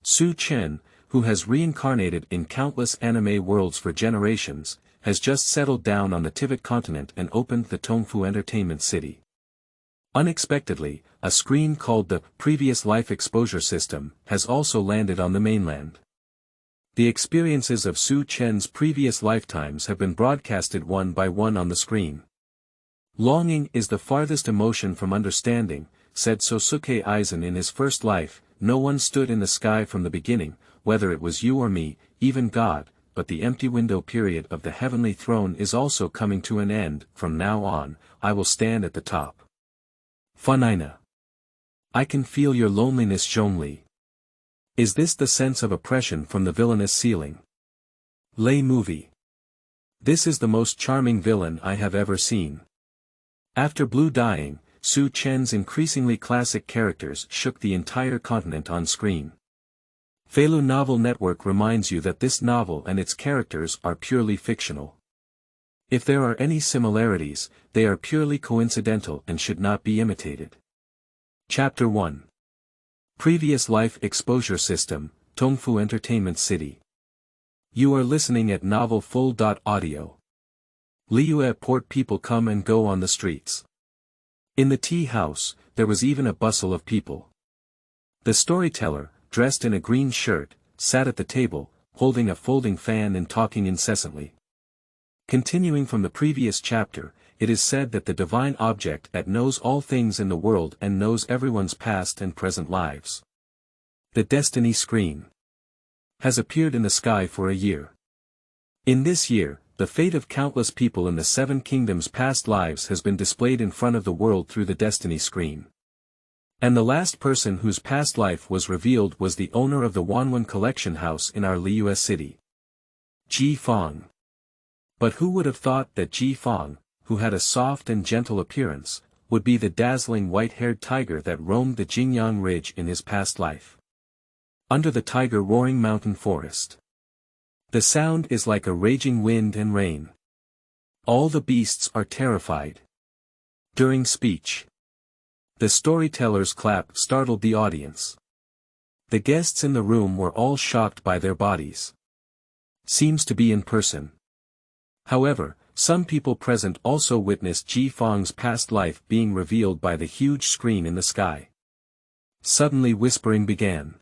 Su Chen, who has reincarnated in countless anime worlds for generations, has just settled down on the Tivat continent and opened the Tongfu Entertainment City. Unexpectedly, a screen called the Previous Life Exposure System has also landed on the mainland. The experiences of Su Chen's previous lifetimes have been broadcasted one by one on the screen. Longing is the farthest emotion from understanding, said Sosuke Aizen in his first life. No one stood in the sky from the beginning, whether it was you or me, even God, but the empty window period of the heavenly throne is also coming to an end. From now on, I will stand at the top. Funina. I can feel your lonelinessZhong. Is this the sense of oppression from the villainous ceiling? Lei Movie. This is the most charming villain I have ever seen. After Blue dying, Su Chen's increasingly classic characters shook the entire continent on screen. Feilu Novel Network reminds you that this novel and its characters are purely fictional. If there are any similarities, they are purely coincidental and should not be imitated. Chapter 1. Previous Life Exposure System, Tongfu Entertainment City. You are listening at Novel Full. Audio. Liu Port people come and go on the streets. In the tea house, there was even a bustle of people. The storyteller, dressed in a green shirt, sat at the table, holding a folding fan and talking incessantly. Continuing from the previous chapter, it is said that the divine object that knows all things in the world and knows everyone's past and present lives. The destiny screen has appeared in the sky for a year. In this year, the fate of countless people in the Seven Kingdoms' past lives has been displayed in front of the world through the destiny screen. And the last person whose past life was revealed was the owner of the Wanwan collection house in our Liu city. Ji Fong. But who would have thought that Ji Fong, who had a soft and gentle appearance, would be the dazzling white-haired tiger that roamed the Jingling ridge in his past life. Under the tiger-roaring mountain forest. The sound is like a raging wind and rain. All the beasts are terrified. During speech, the storyteller's clap startled the audience. The guests in the room were all shocked by their bodies. Seems to be in person. However, some people present also witnessed Ji Fong's past life being revealed by the huge screen in the sky. Suddenly whispering began.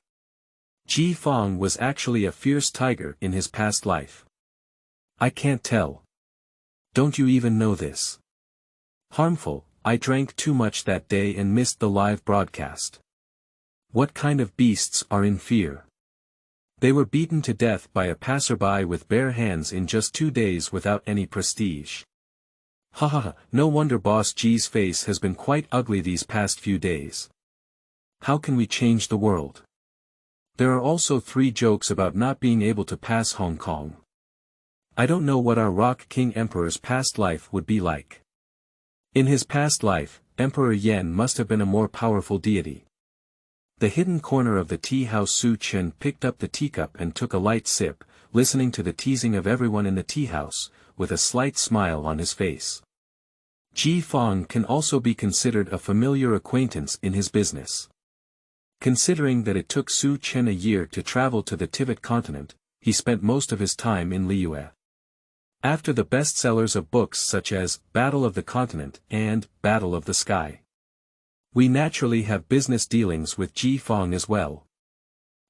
Ji Fong was actually a fierce tiger in his past life. I can't tell. Don't you even know this? Harmful, I drank too much that day and missed the live broadcast. What kind of beasts are in fear? They were beaten to death by a passerby with bare hands in just 2 days without any prestige. Ha, no wonder Boss G's face has been quite ugly these past few days. How can we change the world? There are also 3 jokes about not being able to pass Hong Kong. I don't know what our Rock King Emperor's past life would be like. In his past life, Emperor Yan must have been a more powerful deity. The hidden corner of the tea house. Su Chen picked up the teacup and took a light sip, listening to the teasing of everyone in the tea house, with a slight smile on his face. Ji Fong can also be considered a familiar acquaintance in his business. Considering that it took Su Chen a year to travel to the Tivat continent, he spent most of his time in Liu. After the bestsellers of books such as Battle of the Continent and Battle of the Sky, we naturally have business dealings with Ji Fong as well.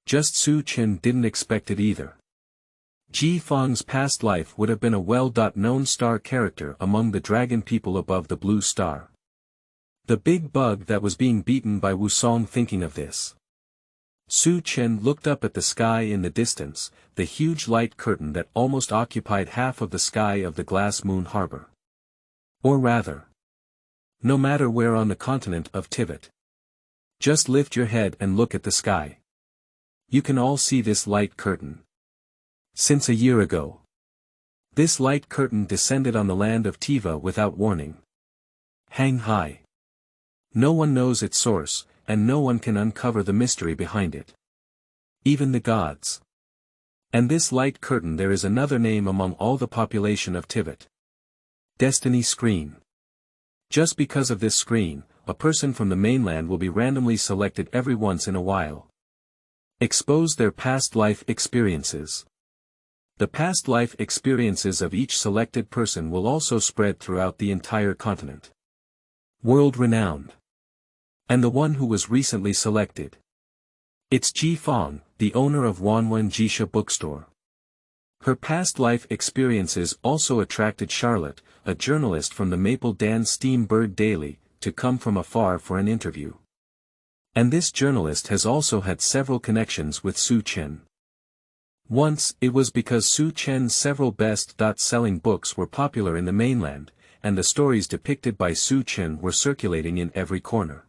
Just Su Chen didn't expect it either. Ji Fong's past life would have been a well-known star character among the dragon people above the blue star. The big bug that was being beaten by Wusong. Thinking of this, Su Chen looked up at the sky in the distance, the huge light curtain that almost occupied half of the sky of the Glass Moon Harbor. Or rather, no matter where on the continent of Tivat. Just lift your head and look at the sky. You can all see this light curtain. Since a year ago, this light curtain descended on the land of Tivat without warning. Hang high. No one knows its source, and no one can uncover the mystery behind it. Even the gods. And this light curtain, there is another name among all the population of Tivat. Destiny Screen. Just because of this screen, a person from the mainland will be randomly selected every once in a while. Expose their past life experiences. The past life experiences of each selected person will also spread throughout the entire continent. World-renowned. And the one who was recently selected. It's Ji Fong, the owner of Wanwen Jisha bookstore. Her past life experiences also attracted Charlotte, a journalist from the Maple Dan Steam Bird Daily, to come from afar for an interview. And this journalist has also had several connections with Su Chen. Once, it was because Su Chen's several best-selling books were popular in the mainland, and the stories depicted by Su Chen were circulating in every corner.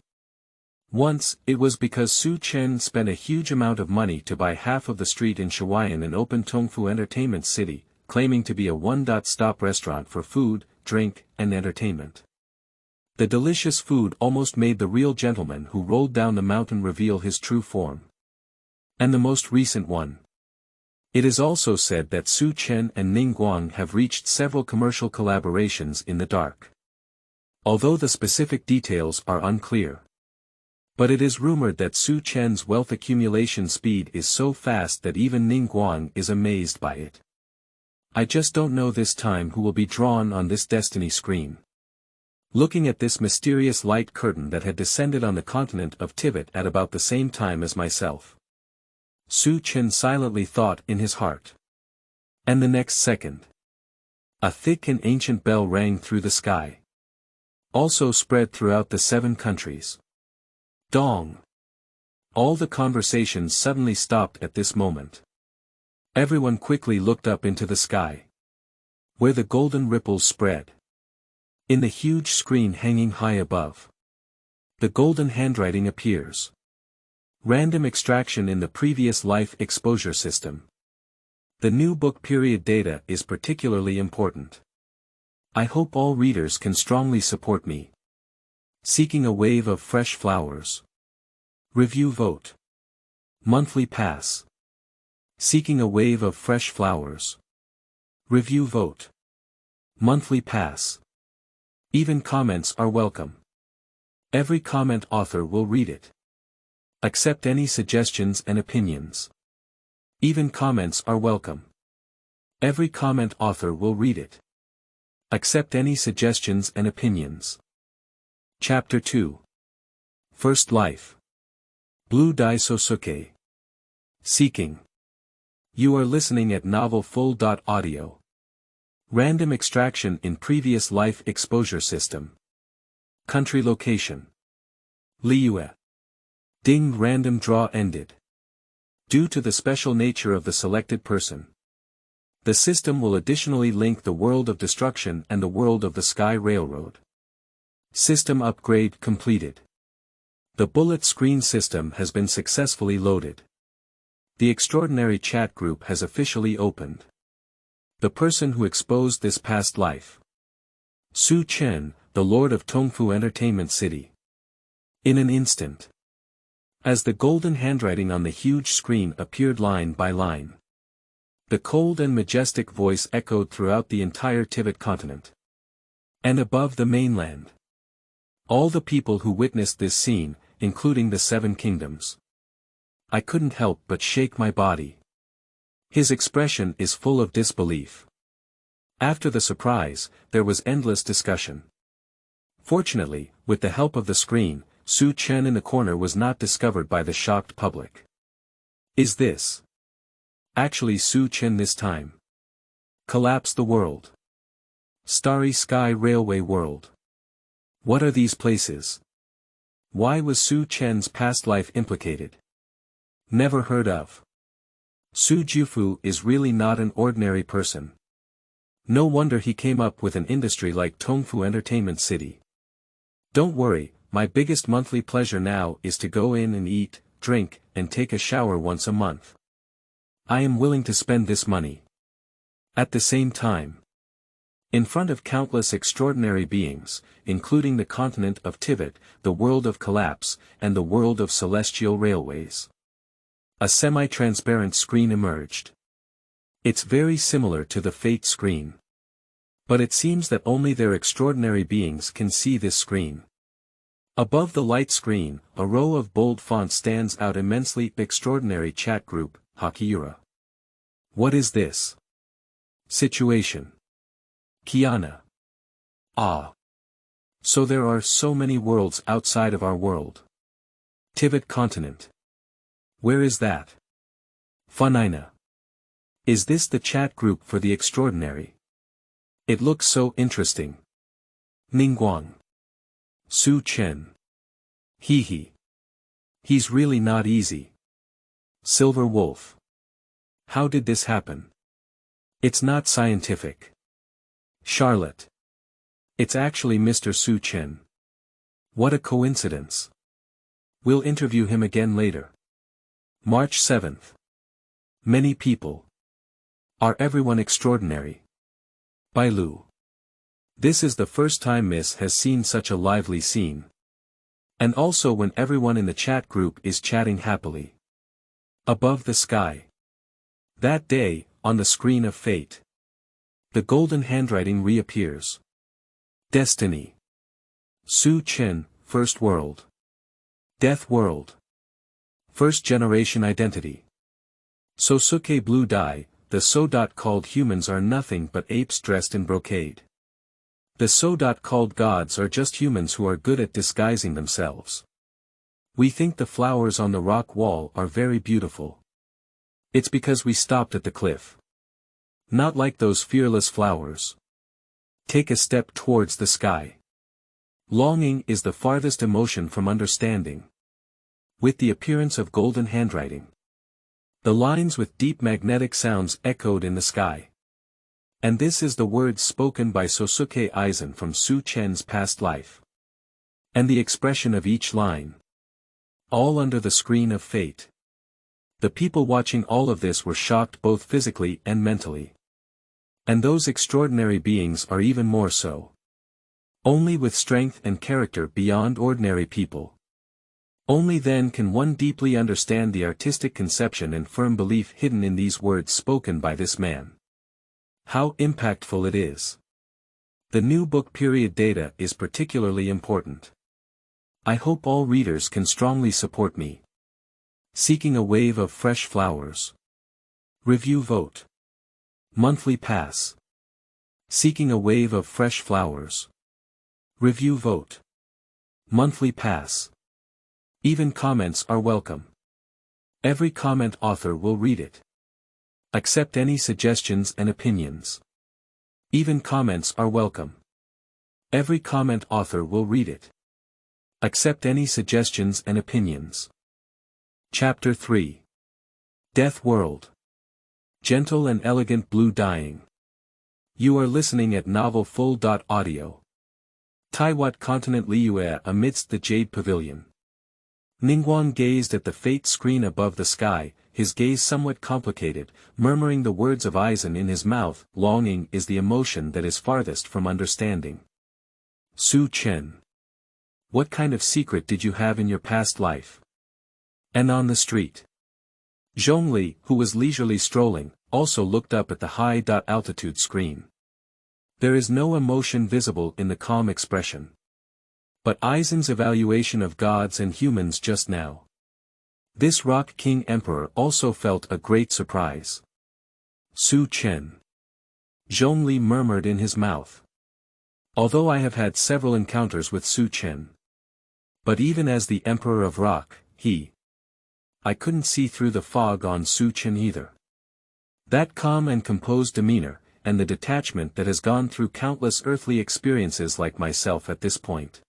Once, it was because Su Chen spent a huge amount of money to buy half of the street in Shaoyan and open Tongfu Entertainment City, claiming to be a one-stop restaurant for food, drink, and entertainment. The delicious food almost made the real gentleman who rolled down the mountain reveal his true form. And the most recent one. It is also said that Su Chen and Ning Guang have reached several commercial collaborations in the dark. Although the specific details are unclear. But it is rumored that Su Chen's wealth accumulation speed is so fast that even Ning Guang is amazed by it. I just don't know this time who will be drawn on this destiny screen. Looking at this mysterious light curtain that had descended on the continent of Tivat at about the same time as myself. Su Chen silently thought in his heart. And the next second. A thick and ancient bell rang through the sky. Also spread throughout the 7 countries. Dong. All the conversations suddenly stopped at this moment. Everyone quickly looked up into the sky. Where the golden ripples spread. In the huge screen hanging high above. The golden handwriting appears. Random extraction in the previous life exposure system. The new book period data is particularly important. I hope all readers can strongly support me. Seeking a wave of fresh flowers. Review vote. Monthly pass. Seeking a wave of fresh flowers. Review vote. Monthly pass. Even comments are welcome. Every comment author will read it. Accept any suggestions and opinions. Even comments are welcome. Every comment author will read it. Accept any suggestions and opinions. Chapter 2. First Life. Blue Dye Sosuke. Seeking. You are listening at Novel Full.audio. Random extraction in previous life exposure system. Country location. Liyue. Ding random draw ended. Due to the special nature of the selected person. The system will additionally link the world of destruction and the world of the Sky Railroad. System upgrade completed. The bullet screen system has been successfully loaded. The extraordinary chat group has officially opened. The person who exposed this past life. Su Chen, the Lord of Tongfu Entertainment City. In an instant. As the golden handwriting on the huge screen appeared line by line. The cold and majestic voice echoed throughout the entire Tivat continent. And above the mainland. All the people who witnessed this scene, including the 7 kingdoms. I couldn't help but shake my body. His expression is full of disbelief. After the surprise, there was endless discussion. Fortunately, with the help of the screen, Su Chen in the corner was not discovered by the shocked public. Is this actually Su Chen this time? Collapse the world. Starry Sky Railway World. What are these places? Why was Su Chen's past life implicated? Never heard of. Su Jufu is really not an ordinary person. No wonder he came up with an industry like Tongfu Entertainment City. Don't worry, my biggest monthly pleasure now is to go in and eat, drink, and take a shower once a month. I am willing to spend this money. At the same time. In front of countless extraordinary beings, including the continent of Tivat, the world of collapse, and the world of celestial railways. A semi-transparent screen emerged. It's very similar to the Fate screen. But it seems that only their extraordinary beings can see this screen. Above the light screen, a row of bold fonts stands out immensely. Extraordinary chat group, Hakiura. What is this? Situation. Kiana. Ah. So there are so many worlds outside of our world. Tivat continent. Where is that? Funina. Is this the chat group for the extraordinary? It looks so interesting. Ningguang. Su Chen. Hee. He's really not easy. Silver Wolf. How did this happen? It's not scientific. Charlotte. It's actually Mr. Su Chen. What a coincidence. We'll interview him again later. March 7th. Many people. Are everyone extraordinary? Feilu. This is the first time Miss has seen such a lively scene. And also when everyone in the chat group is chatting happily. Above the sky. That day, on the screen of fate. The golden handwriting reappears. Destiny. Su Chen, First World. Death World. First Generation Identity. Sosuke Blue Dye, the So. Called humans are nothing but apes dressed in brocade. The So. Called gods are just humans who are good at disguising themselves. We think the flowers on the rock wall are very beautiful. It's because we stopped at the cliff. Not like those fearless flowers. Take a step towards the sky. Longing is the farthest emotion from understanding. With the appearance of golden handwriting. The lines with deep magnetic sounds echoed in the sky. And this is the words spoken by Sosuke Aizen from Su Chen's past life. And the expression of each line. All under the screen of fate. The people watching all of this were shocked both physically and mentally. And those extraordinary beings are even more so. Only with strength and character beyond ordinary people. Only then can one deeply understand the artistic conception and firm belief hidden in these words spoken by this man. How impactful it is. The new book period data is particularly important. I hope all readers can strongly support me. Seeking a wave of fresh flowers. Review vote. Monthly pass. Seeking a wave of fresh flowers. Review vote. Monthly pass. Even comments are welcome. Every comment author will read it. Accept any suggestions and opinions. Even comments are welcome. Every comment author will read it. Accept any suggestions and opinions. Chapter 3. Death World. Gentle and elegant blue dyeing. You are listening at Novel Full. Audio. Tivat continent Liue amidst the jade pavilion. Ningguang gazed at the fate screen above the sky, his gaze somewhat complicated, murmuring the words of Aizen in his mouth. Longing is the emotion that is farthest from understanding. Su Chen. What kind of secret did you have in your past life? And on the street. Zhongli, who was leisurely strolling, also looked up at the high altitude screen. There is no emotion visible in the calm expression. But Aizen's evaluation of gods and humans just now. This Rock King Emperor also felt a great surprise. Su Chen. Zhongli murmured in his mouth. Although I have had several encounters with Su Chen. But even as the Emperor of Rock, I couldn't see through the fog on Su Chen either. That calm and composed demeanor, and the detachment that has gone through countless earthly experiences like myself at this point.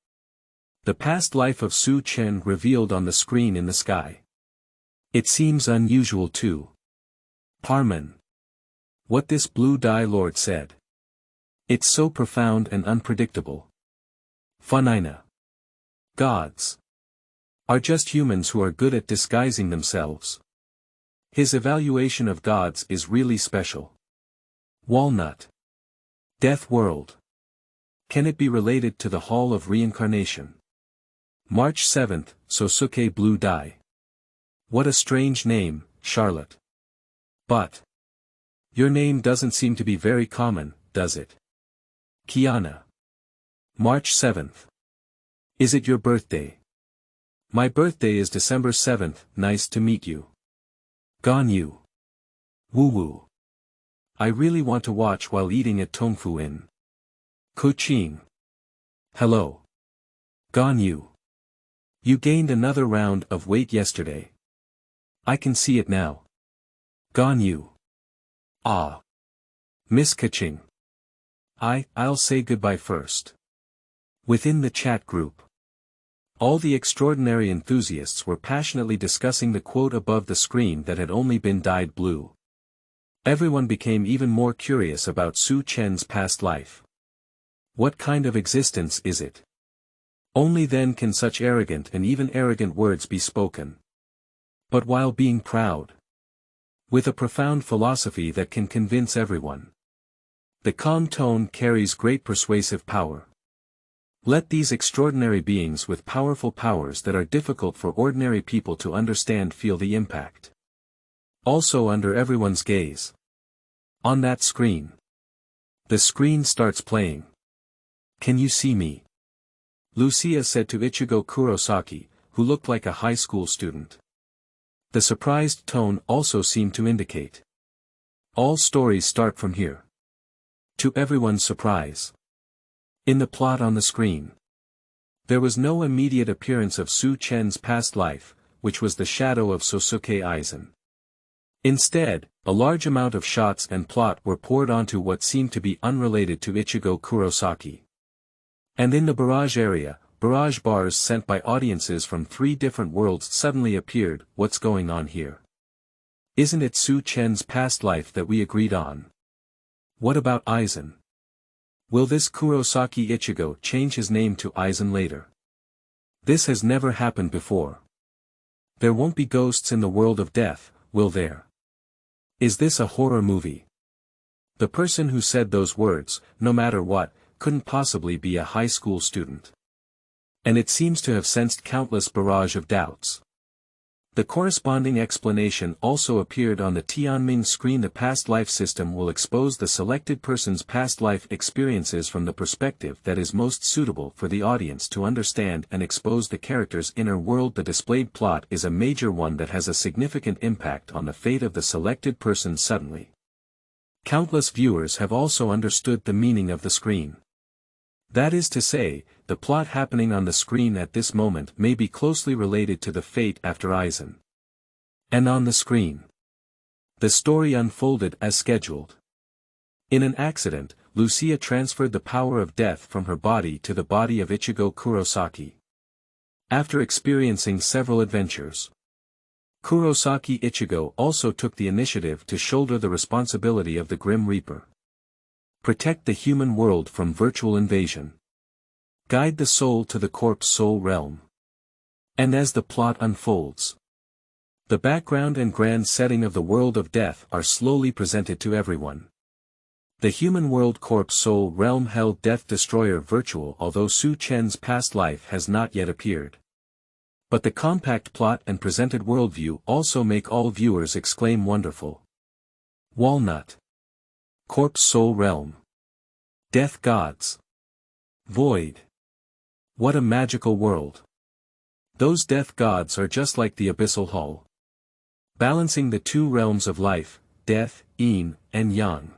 The past life of Su Chen revealed on the screen in the sky. It seems unusual too. Parman. What this blue dye lord said. It's so profound and unpredictable. Funina. Gods. Are just humans who are good at disguising themselves. His evaluation of gods is really special. Walnut. Death World. Can it be related to the Hall of Reincarnation? March 7th, Sosuke Blue Dye. What a strange name, Charlotte. But. Your name doesn't seem to be very common, does it? Kiana. March 7th. Is it your birthday? My birthday is December 7th, nice to meet you. Gone you. Woo woo. I really want to watch while eating at Tongfu in. Kuching. Hello. Gone you. You gained another round of weight yesterday. I can see it now. Gone you. Ah. Miss Kaching. I'll say goodbye first. Within the chat group, all the extraordinary enthusiasts were passionately discussing the quote above the screen that had only been dyed blue. Everyone became even more curious about Su Chen's past life. What kind of existence is it? Only then can such arrogant and even arrogant words be spoken. But while being proud, with a profound philosophy that can convince everyone, the calm tone carries great persuasive power. Let these extraordinary beings with powerful powers that are difficult for ordinary people to understand feel the impact. Also under everyone's gaze. On that screen. The screen starts playing. Can you see me? Lucia said to Ichigo Kurosaki, who looked like a high school student. The surprised tone also seemed to indicate. All stories start from here. To everyone's surprise. In the plot on the screen, there was no immediate appearance of Su Chen's past life, which was the shadow of Sosuke Aizen. Instead, a large amount of shots and plot were poured onto what seemed to be unrelated to Ichigo Kurosaki. And in the barrage area, barrage bars sent by audiences from 3 different worlds suddenly appeared. What's going on here? Isn't it Su Chen's past life that we agreed on? What about Aizen? Will this Kurosaki Ichigo change his name to Aizen later? This has never happened before. There won't be ghosts in the world of death, will there? Is this a horror movie? The person who said those words, no matter what, couldn't possibly be a high school student. And it seems to have sensed countless barrage of doubts. The corresponding explanation also appeared on the Tianming screen. The past life system will expose the selected person's past life experiences from the perspective that is most suitable for the audience to understand and expose the character's inner world. The displayed plot is a major one that has a significant impact on the fate of the selected person suddenly. Countless viewers have also understood the meaning of the screen. That is to say, the plot happening on the screen at this moment may be closely related to the fate after Aizen. And on the screen, the story unfolded as scheduled. In an accident, Lucia transferred the power of death from her body to the body of Ichigo Kurosaki. After experiencing several adventures, Kurosaki Ichigo also took the initiative to shoulder the responsibility of the Grim Reaper. Protect the human world from virtual invasion. Guide the soul to the corpse soul realm. And as the plot unfolds, the background and grand setting of the world of death are slowly presented to everyone. The human world corpse soul realm held Death Destroyer virtual, although Su Chen's past life has not yet appeared. But the compact plot and presented worldview also make all viewers exclaim wonderful. Walnut. Corpse soul realm. Death gods. Void. What a magical world. Those death gods are just like the abyssal hull, balancing the 2 realms of life, death, yin, and yang.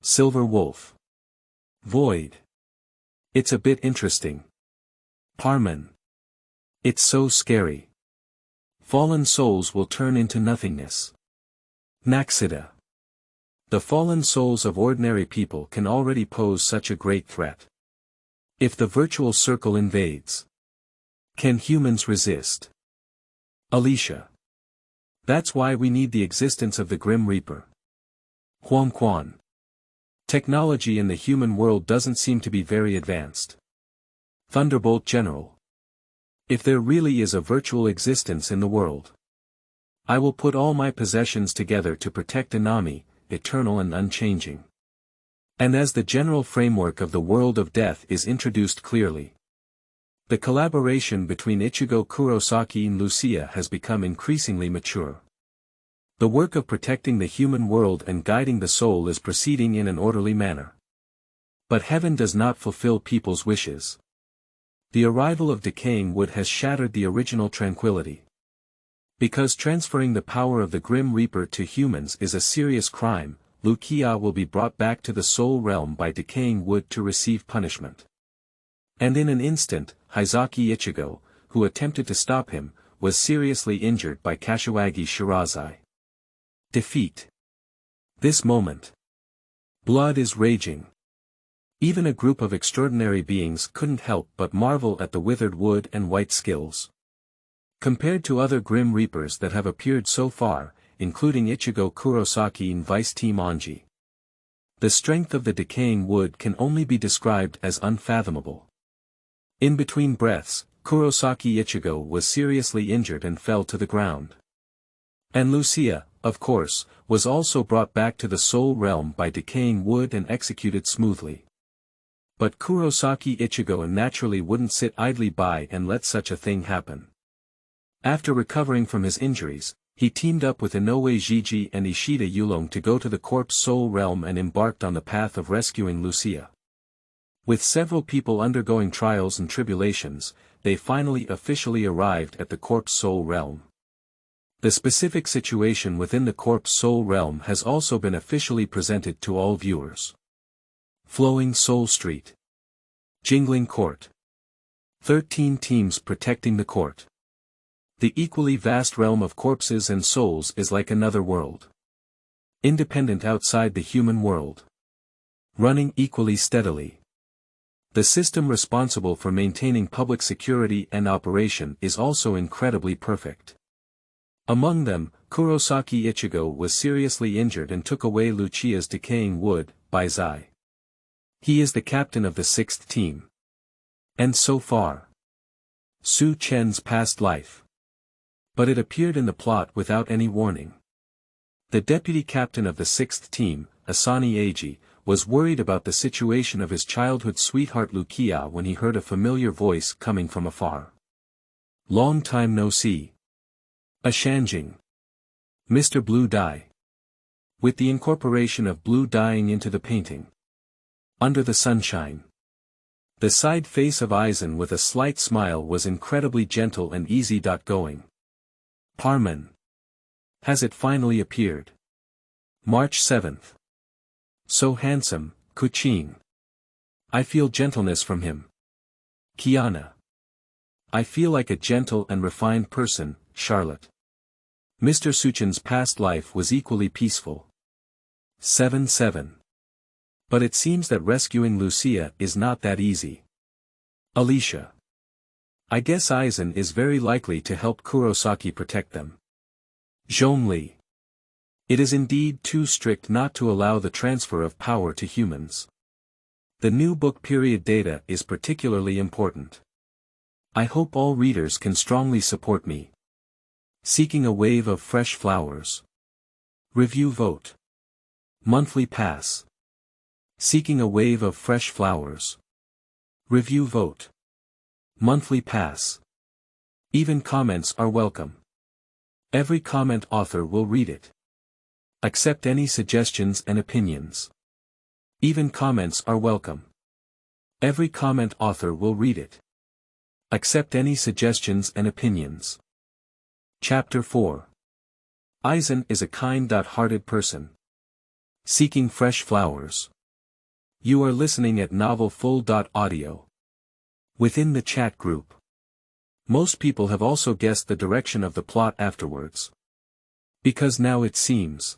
Silver wolf. Void. It's a bit interesting. Parman. It's so scary. Fallen souls will turn into nothingness. Naxida. The fallen souls of ordinary people can already pose such a great threat. If the virtual circle invades, can humans resist? Alicia. That's why we need the existence of the Grim Reaper. Huang Quan. Technology in the human world doesn't seem to be very advanced. Thunderbolt General. If there really is a virtual existence in the world, I will put all my possessions together to protect Inami, eternal and unchanging. And as the general framework of the world of death is introduced clearly, the collaboration between Ichigo Kurosaki and Lucia has become increasingly mature. The work of protecting the human world and guiding the soul is proceeding in an orderly manner. But heaven does not fulfill people's wishes. The arrival of decaying wood has shattered the original tranquility. Because transferring the power of the Grim Reaper to humans is a serious crime, Lu Qia will be brought back to the Soul Realm by decaying wood to receive punishment. And in an instant, Hizaki Ichigo, who attempted to stop him, was seriously injured by Kashiwagi Shirazai. Defeat. This moment. Blood is raging. Even a group of extraordinary beings couldn't help but marvel at the withered wood and white skills. Compared to other Grim Reapers that have appeared so far, including Ichigo Kurosaki and Vice Team Anji, the strength of the decaying wood can only be described as unfathomable. In between breaths, Kurosaki Ichigo was seriously injured and fell to the ground. And Lucia, of course, was also brought back to the Soul Realm by decaying wood and executed smoothly. But Kurosaki Ichigo naturally wouldn't sit idly by and let such a thing happen. After recovering from his injuries, he teamed up with Inoue Jiji and Ishida Yulong to go to the Corpse Soul Realm and embarked on the path of rescuing Lucia. With several people undergoing trials and tribulations, they finally officially arrived at the Corpse Soul Realm. The specific situation within the Corpse Soul Realm has also been officially presented to all viewers. Flowing Soul Street. Jingling Court. 13 teams protecting the court. The equally vast realm of corpses and souls is like another world. Independent outside the human world. Running equally steadily. The system responsible for maintaining public security and operation is also incredibly perfect. Among them, Kurosaki Ichigo was seriously injured and took away Lucia's decaying wood, by Zai. He is the captain of the 6th team. And so far. Su Chen's past life. But it appeared in the plot without any warning. The deputy captain of the 6th team, Asani Eiji, was worried about the situation of his childhood sweetheart Lucia when he heard a familiar voice coming from afar. Long time no see. A Shanjing. Mr. Blue Dye. With the incorporation of blue dyeing into the painting. Under the sunshine. The side face of Aizen with a slight smile was incredibly gentle and easy-going. Parman. Has it finally appeared? March 7th. So handsome, Kuchin. I feel gentleness from him. Kiana. I feel like a gentle and refined person, Charlotte. Mr. Su Chen's past life was equally peaceful. 7-7. But it seems that rescuing Lucia is not that easy. Alicia. I guess Aizen is very likely to help Kurosaki protect them. Zhongli. It is indeed too strict not to allow the transfer of power to humans. The new book period data is particularly important. I hope all readers can strongly support me. Seeking a wave of fresh flowers. Review vote. Monthly pass. Seeking a wave of fresh flowers. Review vote. Monthly pass. Even comments are welcome. Every comment author will read it. Accept any suggestions and opinions. Even comments are welcome. Every comment author will read it. Accept any suggestions and opinions. Chapter 4. Aizen is a kind-hearted person. Seeking fresh flowers. You are listening at novelfull.audio. Within the chat group. Most people have also guessed the direction of the plot afterwards. Because now it seems.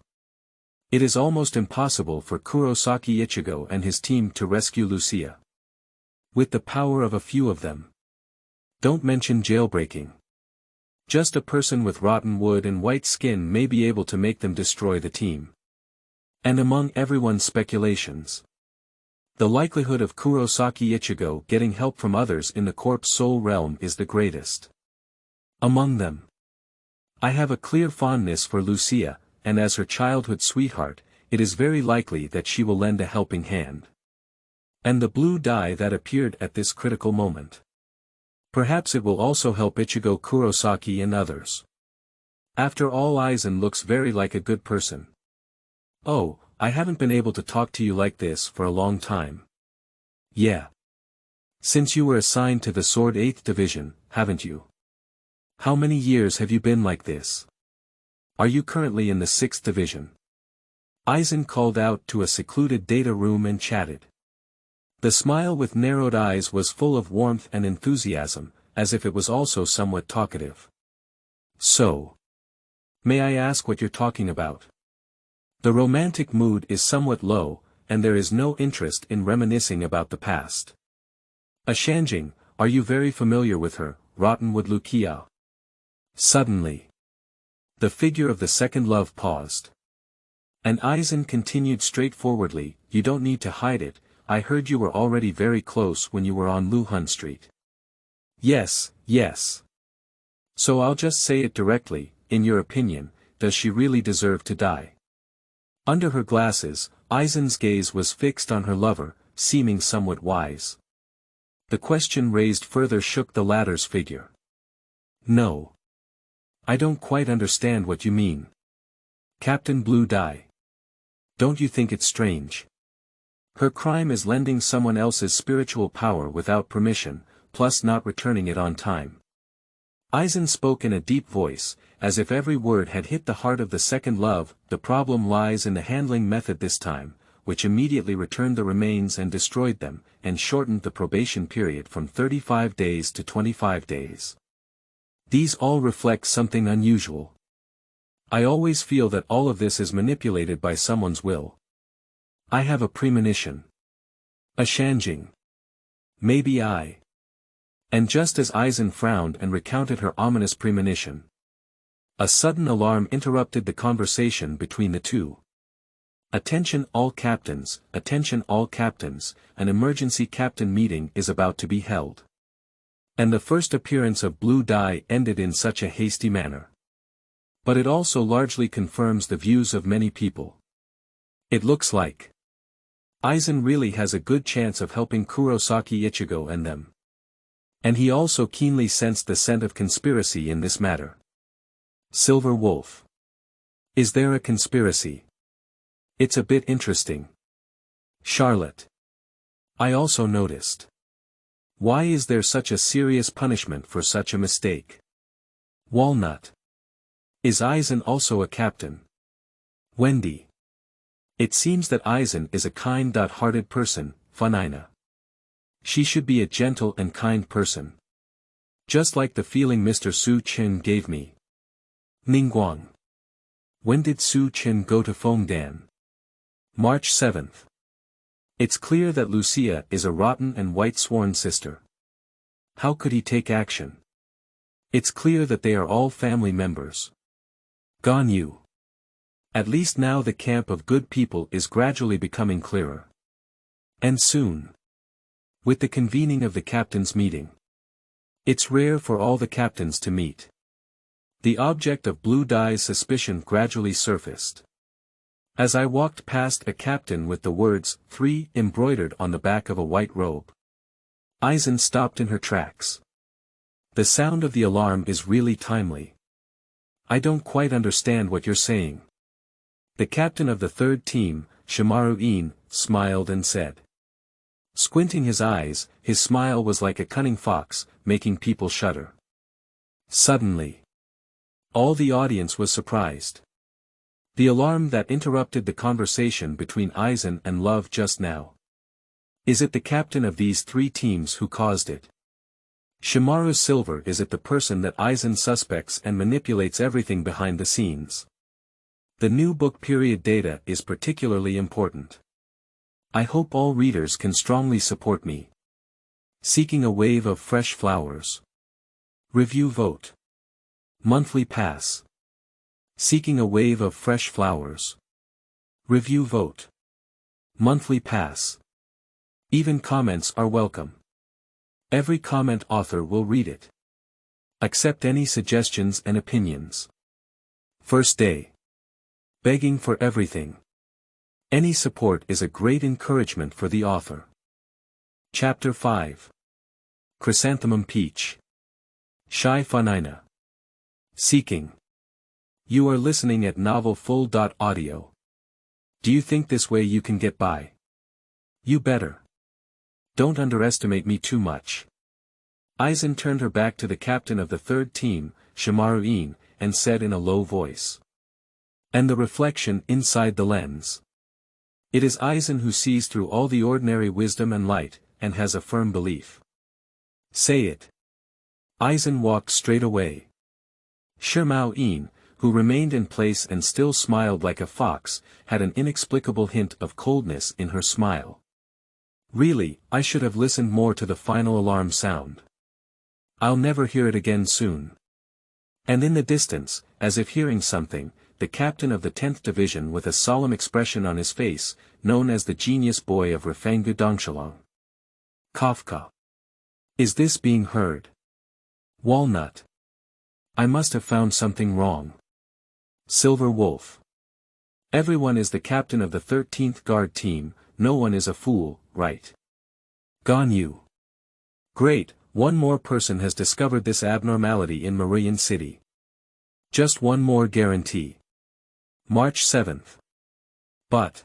It is almost impossible for Kurosaki Ichigo and his team to rescue Lucia. With the power of a few of them. Don't mention jailbreaking. Just a person with rotten wood and white skin may be able to make them destroy the team. And among everyone's speculations, the likelihood of Kurosaki Ichigo getting help from others in the Corpse Soul Realm is the greatest. Among them, I have a clear fondness for Lucia, and as her childhood sweetheart, it is very likely that she will lend a helping hand. And the blue dye that appeared at this critical moment. Perhaps it will also help Ichigo Kurosaki and others. After all, Aizen looks very like a good person. Oh, I haven't been able to talk to you like this for a long time. Yeah. Since you were assigned to the Sword 8th Division, haven't you? How many years have you been like this? Are you currently in the 6th Division? Aizen called out to a secluded data room and chatted. The smile with narrowed eyes was full of warmth and enthusiasm, as if it was also somewhat talkative. So. May I ask what you're talking about? The romantic mood is somewhat low, and there is no interest in reminiscing about the past. Shanjing, are you very familiar with her, Rottenwood Lukia? Suddenly. The figure of the second love paused. And Aizen continued straightforwardly, you don't need to hide it, I heard you were already very close when you were on Luhun Street. Yes, yes. So I'll just say it directly, in your opinion, does she really deserve to die? Under her glasses, Aizen's gaze was fixed on her lover, seeming somewhat wise. The question raised further shook the latter's figure. No. I don't quite understand what you mean. Captain Blue die. Don't you think it's strange? Her crime is lending someone else's spiritual power without permission, plus not returning it on time. Aizen spoke in a deep voice, as if every word had hit the heart of the second love. The problem lies in the handling method this time, which immediately returned the remains and destroyed them, and shortened the probation period from 35 days to 25 days. These all reflect something unusual. I always feel that all of this is manipulated by someone's will. I have a premonition. Shanjing. Maybe I. And just as Aizen frowned and recounted her ominous premonition, a sudden alarm interrupted the conversation between the two. Attention all captains, an emergency captain meeting is about to be held. And the first appearance of Blue Dye ended in such a hasty manner. But it also largely confirms the views of many people. It looks like Aizen really has a good chance of helping Kurosaki Ichigo and them. And he also keenly sensed the scent of conspiracy in this matter. Silver Wolf. Is there a conspiracy? It's a bit interesting. Charlotte. I also noticed. Why is there such a serious punishment for such a mistake? Walnut. Is Aizen also a captain? Wendy. It seems that Aizen is a kind-hearted person, Funina. She should be a gentle and kind person. Just like the feeling Mr. Su Chen gave me. Ningguang. When did Su Chen go to Fengdan? March 7th. It's clear that Lucia is a rotten and white-sworn sister. How could he take action? It's clear that they are all family members. Ganyu. At least now the camp of good people is gradually becoming clearer. And soon. With the convening of the captains' meeting. It's rare for all the captains to meet. The object of Blue Dye's suspicion gradually surfaced. As I walked past a captain with the words 3 embroidered on the back of a white robe. Aizen stopped in her tracks. The sound of the alarm is really timely. I don't quite understand what you're saying. The captain of the third team, Shimaru-in, smiled and said. Squinting his eyes, his smile was like a cunning fox, making people shudder. Suddenly. All the audience was surprised. The alarm that interrupted the conversation between Aizen and Love just now. Is it the captain of these three teams who caused it? Shimaru Silver is it the person that Aizen suspects and manipulates everything behind the scenes? The new book period data is particularly important. I hope all readers can strongly support me. Seeking a wave of fresh flowers. Review vote. Monthly pass. Seeking a wave of fresh flowers. Review vote. Monthly pass. Even comments are welcome. Every comment author will read it. Accept any suggestions and opinions. First day. Begging for everything. Any support is a great encouragement for the author. Chapter 5. Chrysanthemum Peach. Shy Funina. Seeking. You are listening at novelfull.audio. Do you think this way you can get by? You better. Don't underestimate me too much. Aizen turned her back to the captain of the third team, Shimaru-in, and said in a low voice. And the reflection inside the lens. It is Aizen who sees through all the ordinary wisdom and light, and has a firm belief. Say it. Aizen walked straight away. Shimaru-in, who remained in place and still smiled like a fox, had an inexplicable hint of coldness in her smile. Really, I should have listened more to the final alarm sound. I'll never hear it again soon. And in the distance, as if hearing something, the captain of the 10th Division with a solemn expression on his face, known as the genius boy of Refangu Dongshalong. Kafka. Is this being heard? Walnut. I must have found something wrong. Silver Wolf. Everyone is the captain of the 13th Guard team, no one is a fool, right? Ganyu. Great, one more person has discovered this abnormality in Marian City. Just one more guarantee. March 7th. But.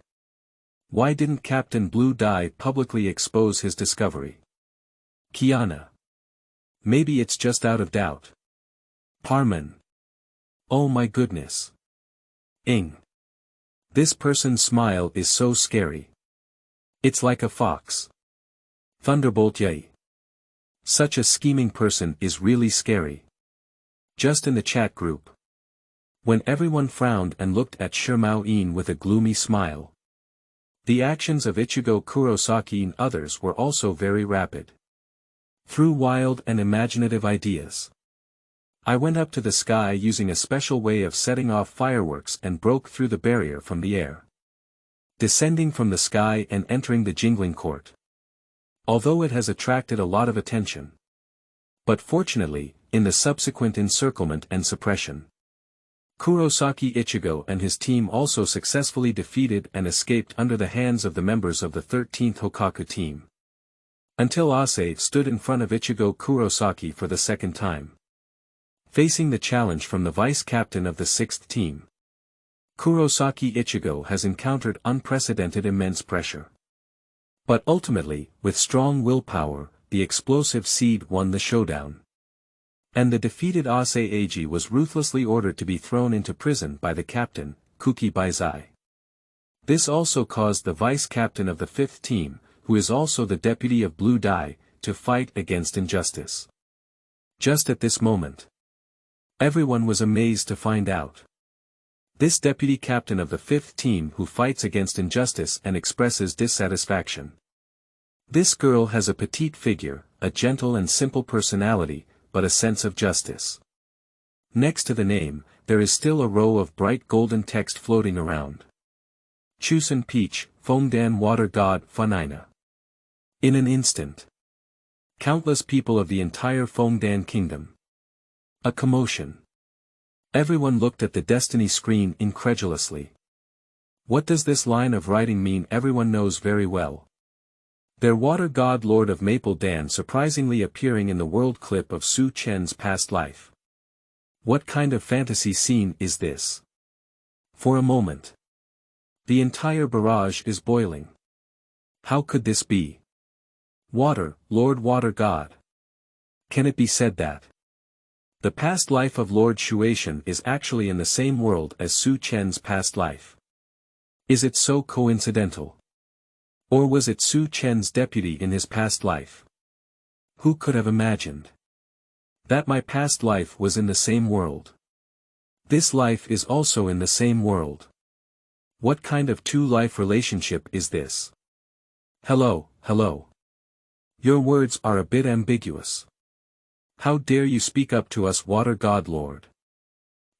Why didn't Captain Blue Dye publicly expose his discovery? Kiana. Maybe it's just out of doubt. Parman. Oh my goodness. Ing. This person's smile is so scary. It's like a fox. Thunderbolt Yay. Such a scheming person is really scary. Just in the chat group. When everyone frowned and looked at Shimaru-in with a gloomy smile. The actions of Ichigo Kurosaki and others were also very rapid. Through wild and imaginative ideas. I went up to the sky using a special way of setting off fireworks and broke through the barrier from the air. Descending from the sky and entering the Jingling court. Although it has attracted a lot of attention. But fortunately, in the subsequent encirclement and suppression. Kurosaki Ichigo and his team also successfully defeated and escaped under the hands of the members of the 13th Hokaku team. Until Ase stood in front of Ichigo Kurosaki for the second time. Facing the challenge from the vice-captain of the 6th team. Kurosaki Ichigo has encountered unprecedented immense pressure. But ultimately, with strong willpower, the explosive seed won the showdown. And the defeated Ase Eiji was ruthlessly ordered to be thrown into prison by the captain, Kuki Baizai. This also caused the vice-captain of the 5th team, who is also the deputy of Blue Dye, to fight against injustice. Just at this moment. Everyone was amazed to find out. This deputy captain of the 5th team who fights against injustice and expresses dissatisfaction. This girl has a petite figure, a gentle and simple personality, but a sense of justice. Next to the name, there is still a row of bright golden text floating around. Chusen Peach, Fengdan Water God Funina. In an instant. Countless people of the entire Fengdan kingdom. A commotion. Everyone looked at the destiny screen incredulously. What does this line of writing mean? Everyone knows very well. Their water god Lord of Maple Dan surprisingly appearing in the world clip of Su Chen's past life. What kind of fantasy scene is this? For a moment. The entire barrage is boiling. How could this be? Water, Lord Water God. Can it be said that the past life of Lord Shueishan is actually in the same world as Su Chen's past life? Is it so coincidental? Or was it Su Chen's deputy in his past life? Who could have imagined that my past life was in the same world? This life is also in the same world. What kind of two-life relationship is this? Hello, hello. Your words are a bit ambiguous. How dare you speak up to us, Water God Lord?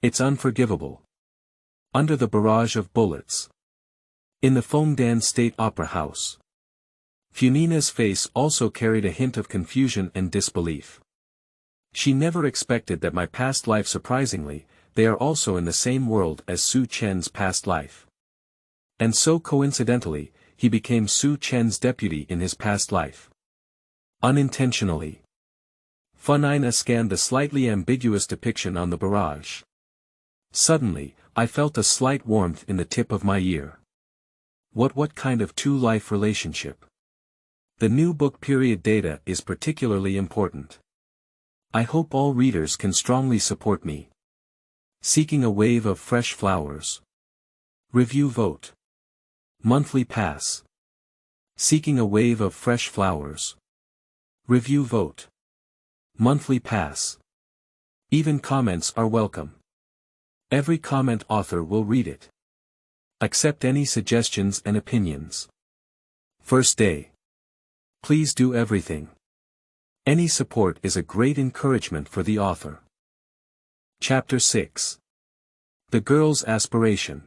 It's unforgivable. Under the barrage of bullets. In the Fengdan State Opera House. Funina's face also carried a hint of confusion and disbelief. She never expected that my past life. Surprisingly, they are also in the same world as Su Chen's past life. And so coincidentally, he became Su Chen's deputy in his past life. Unintentionally. Funina scanned the slightly ambiguous depiction on the barrage. Suddenly, I felt a slight warmth in the tip of my ear. What kind of two-life relationship? The new book period data is particularly important. I hope all readers can strongly support me. Seeking a wave of fresh flowers. Review vote. Monthly pass. Seeking a wave of fresh flowers. Review vote. Monthly pass. Even comments are welcome. Every comment author will read it. Accept any suggestions and opinions. First day. Please do everything. Any support is a great encouragement for the author. Chapter 6. The Girl's Aspiration.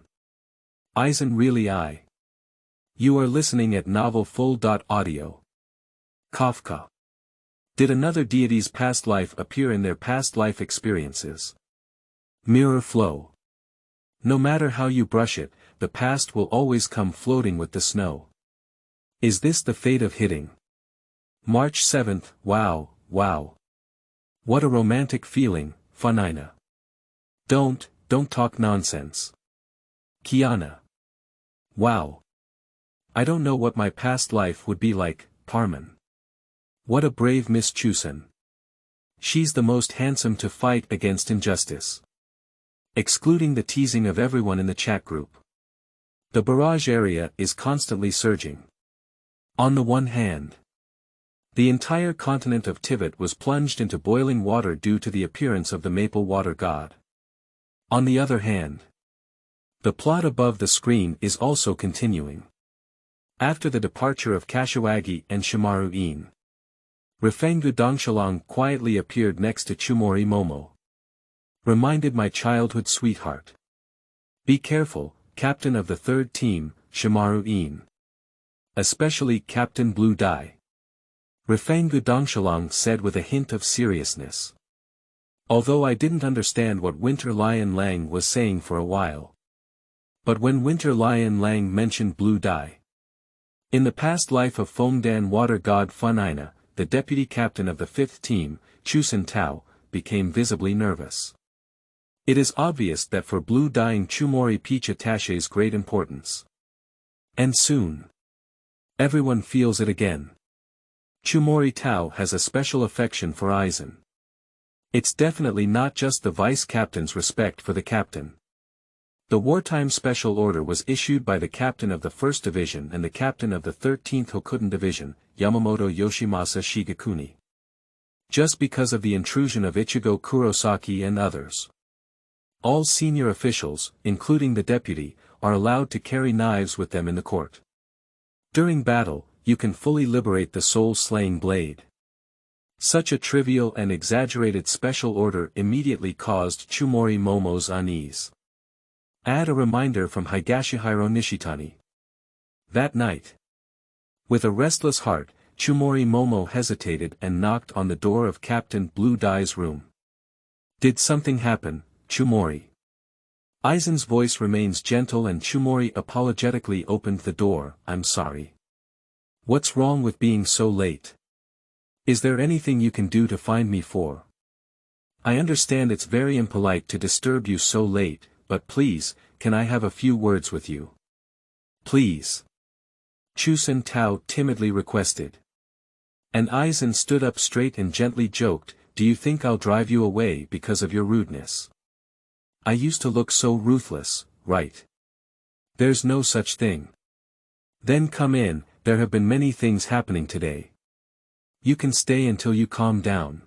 Aizen really I. You are listening at Novel Full.audio. Kafka. Did another deity's past life appear in their past life experiences? Mirror flow. No matter how you brush it, the past will always come floating with the snow. Is this the fate of hitting? March 7th, wow, wow. What a romantic feeling, Funina. Don't talk nonsense. Kiana. Wow. I don't know what my past life would be like, Parman. What a brave Miss Chusen. She's the most handsome to fight against injustice. Excluding the teasing of everyone in the chat group. The barrage area is constantly surging. On the one hand, the entire continent of Tivat was plunged into boiling water due to the appearance of the maple water god. On the other hand, the plot above the screen is also continuing. After the departure of Kashiwagi and Shimaru-in, Rifengu Dongshalong quietly appeared next to Chumori Momo. Reminded my childhood sweetheart. Be careful, captain of the third team, Shimaru-in. Especially Captain Blue Dye. Rifengu Dongshalong said with a hint of seriousness. Although I didn't understand what Winter Lion Lang was saying for a while. But when Winter Lion Lang mentioned Blue Dye. In the past life of Fengdan water god Funina, the deputy captain of the fifth team, Chusen Tao, became visibly nervous. It is obvious that for Blue Dyeing Chumori Peach attaches great importance. And soon. Everyone feels it again. Chumori Tao has a special affection for Aizen. It's definitely not just the vice-captain's respect for the captain. The wartime special order was issued by the captain of the 1st Division and the captain of the 13th Hokuden Division, Yamamoto Yoshimasa Shigekuni. Just because of the intrusion of Ichigo Kurosaki and others. All senior officials, including the deputy, are allowed to carry knives with them in the court. During battle, you can fully liberate the soul-slaying blade. Such a trivial and exaggerated special order immediately caused Chumori Momo's unease. Add a reminder from Higashihiro Nishitani. That night. With a restless heart, Chumori Momo hesitated and knocked on the door of Captain Blue Dye's room. Did something happen, Chumori? Aizen's voice remains gentle and Chumori apologetically opened the door. I'm sorry. What's wrong with being so late? Is there anything you can do to find me for? I understand it's very impolite to disturb you so late, but please, can I have a few words with you? Please. Chusen Tao timidly requested. And Aizen stood up straight and gently joked, do you think I'll drive you away because of your rudeness? I used to look so ruthless, right? There's no such thing. Then come in, there have been many things happening today. You can stay until you calm down.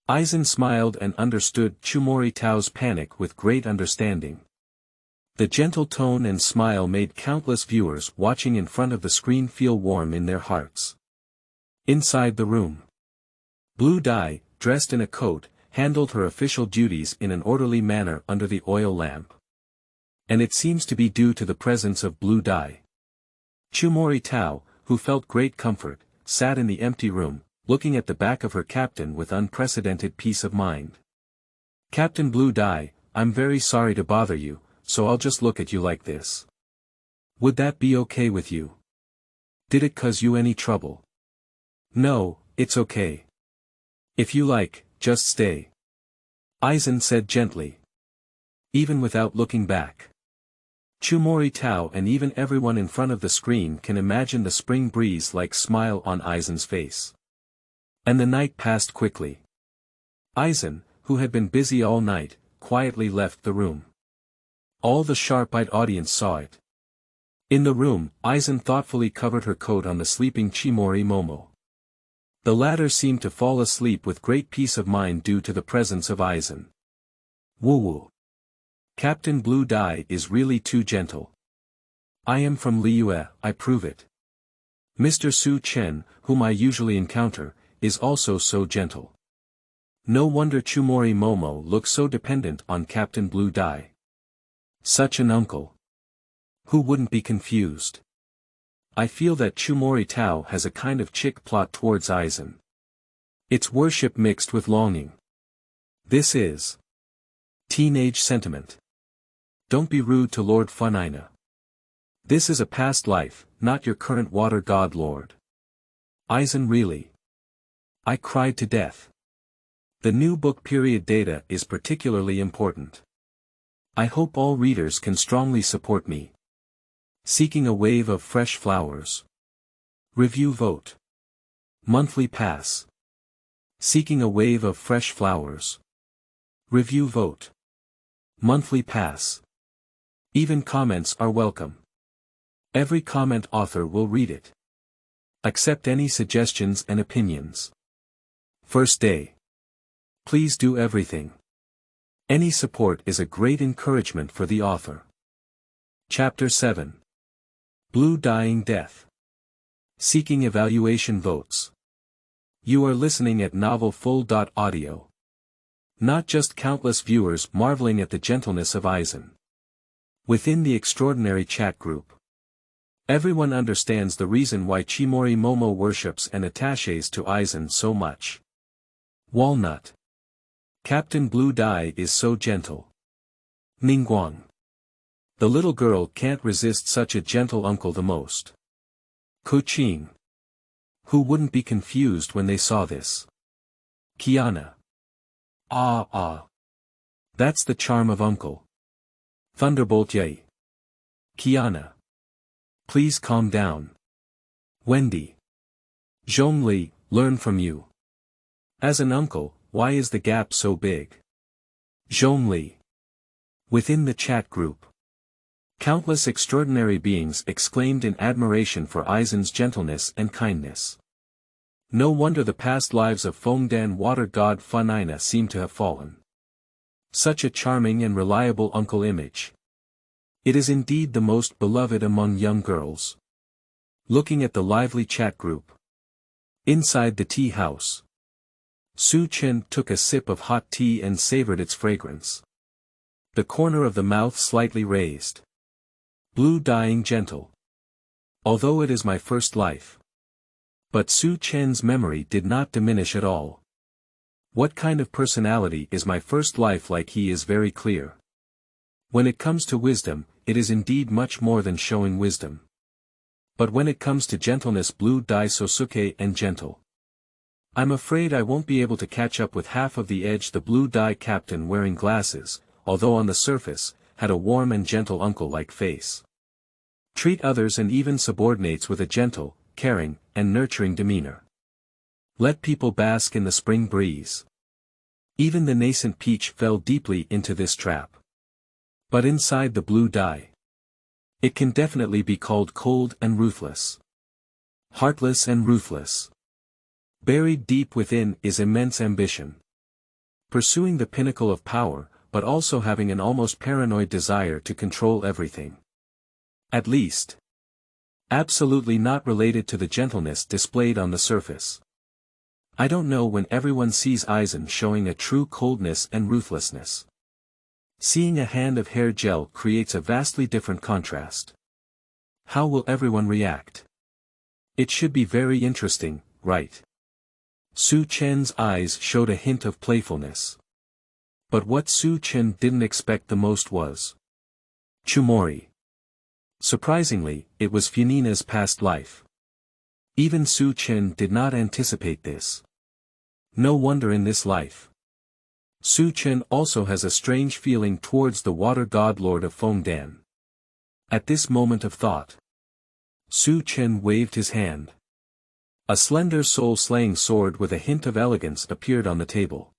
Aizen smiled and understood Chumori Tao's panic with great understanding. The gentle tone and smile made countless viewers watching in front of the screen feel warm in their hearts. Inside the room. Blue Dye, dressed in a coat, handled her official duties in an orderly manner under the oil lamp. And it seems to be due to the presence of Blue Dye. Chumori Tao, who felt great comfort, sat in the empty room, looking at the back of her captain with unprecedented peace of mind. Captain Blue Dye, I'm very sorry to bother you, so I'll just look at you like this. Would that be okay with you? Did it cause you any trouble? No, it's okay. If you like, just stay. Aizen said gently. Even without looking back. Chumori Tao and even everyone in front of the screen can imagine the spring breeze-like smile on Aizen's face. And the night passed quickly. Aizen, who had been busy all night, quietly left the room. All the sharp-eyed audience saw it. In the room, Aizen thoughtfully covered her coat on the sleeping Chimori Momo. The latter seemed to fall asleep with great peace of mind due to the presence of Aizen. Woo-woo. Captain Blue Dye is really too gentle. I am from Liyue, I prove it. Mr. Su Chen, whom I usually encounter, is also so gentle. No wonder Chumori Momo looks so dependent on Captain Blue Dye. Such an uncle. Who wouldn't be confused? I feel that Chumori Tao has a kind of chick plot towards Aizen. It's worship mixed with longing. This is teenage sentiment. Don't be rude to Lord Funina. This is a past life, not your current water god lord. Aizen really. I cried to death. The new book period data is particularly important. I hope all readers can strongly support me. Seeking a wave of fresh flowers. Review vote. Monthly pass. Seeking a wave of fresh flowers. Review vote. Monthly pass. Even comments are welcome. Every comment author will read it. Accept any suggestions and opinions. First day. Please do everything. Any support is a great encouragement for the author. Chapter 7. Blue Dying Death. Seeking evaluation votes. You are listening at novelfull.audio. Not just countless viewers marveling at the gentleness of Aizen. Within the extraordinary chat group. Everyone understands the reason why Chimori Momo worships and attaches to Aizen so much. Walnut. Captain Blue Dye is so gentle. Ningguang. The little girl can't resist such a gentle uncle the most. Kuqing. Who wouldn't be confused when they saw this? Kiana. Ah. That's the charm of uncle. Thunderbolt Yay. Kiana. Please calm down. Wendy. Zhongli, learn from you. As an uncle, why is the gap so big? Zhongli. Within the chat group. Countless extraordinary beings exclaimed in admiration for Aizen's gentleness and kindness. No wonder the past lives of Fengdan water god Funina seem to have fallen. Such a charming and reliable uncle image. It is indeed the most beloved among young girls. Looking at the lively chat group. Inside the tea house. Su Chen took a sip of hot tea and savored its fragrance. The corner of the mouth slightly raised. Blue Dying gentle. Although it is my first life. But Su Chen's memory did not diminish at all. What kind of personality is my first life like he is very clear. When it comes to wisdom, it is indeed much more than showing wisdom. But when it comes to gentleness Blue Dye Sosuke and gentle. I'm afraid I won't be able to catch up with half of the edge the Blue Dye captain wearing glasses, although on the surface, had a warm and gentle uncle-like face. Treat others and even subordinates with a gentle, caring, and nurturing demeanor. Let people bask in the spring breeze. Even the nascent peach fell deeply into this trap. But inside the Blue Dye, it can definitely be called cold and ruthless. Heartless and ruthless. Buried deep within is immense ambition. Pursuing the pinnacle of power, but also having an almost paranoid desire to control everything. At least. Absolutely not related to the gentleness displayed on the surface. I don't know when everyone sees Aizen showing a true coldness and ruthlessness. Seeing a hand of hair gel creates a vastly different contrast. How will everyone react? It should be very interesting, right? Su Chen's eyes showed a hint of playfulness. But what Su Chen didn't expect the most was Chumori. Surprisingly, it was Funina's past life. Even Su Chen did not anticipate this. No wonder in this life. Su Chen also has a strange feeling towards the water god lord of Fengdan. At this moment of thought, Su Chen waved his hand. A slender soul-slaying sword with a hint of elegance appeared on the table.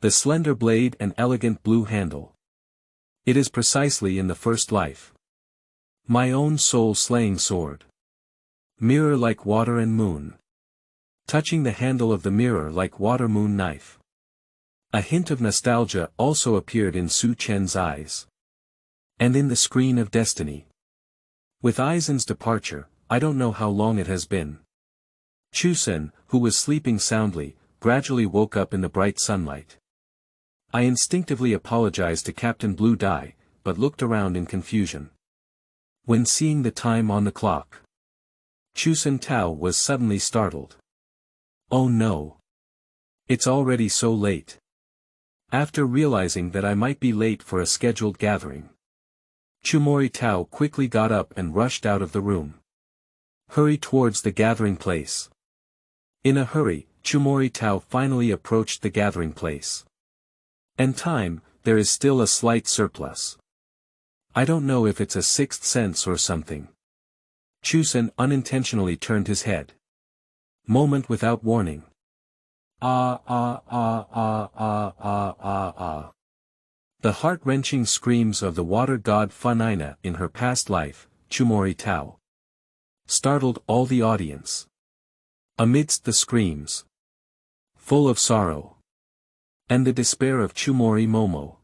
The slender blade and elegant blue handle. It is precisely in the first life. My own soul-slaying sword. Mirror like water and moon. Touching the handle of the mirror like water-moon knife. A hint of nostalgia also appeared in Su Chen's eyes. And in the screen of destiny. With Aizen's departure, I don't know how long it has been. Chusen, who was sleeping soundly, gradually woke up in the bright sunlight. I instinctively apologized to Captain Blue Dye, but looked around in confusion. When seeing the time on the clock, Chusen Tao was suddenly startled. Oh no! It's already so late. After realizing that I might be late for a scheduled gathering, Chumori Tao quickly got up and rushed out of the room. Hurry towards the gathering place. In a hurry, Chumori Tao finally approached the gathering place. And time, there is still a slight surplus. I don't know if it's a sixth sense or something. Chusen unintentionally turned his head. Moment without warning. The heart-wrenching screams of the water god Funina in her past life, Chumori Tao, startled all the audience. Amidst the screams, full of sorrow, and the despair of Chumori Momo,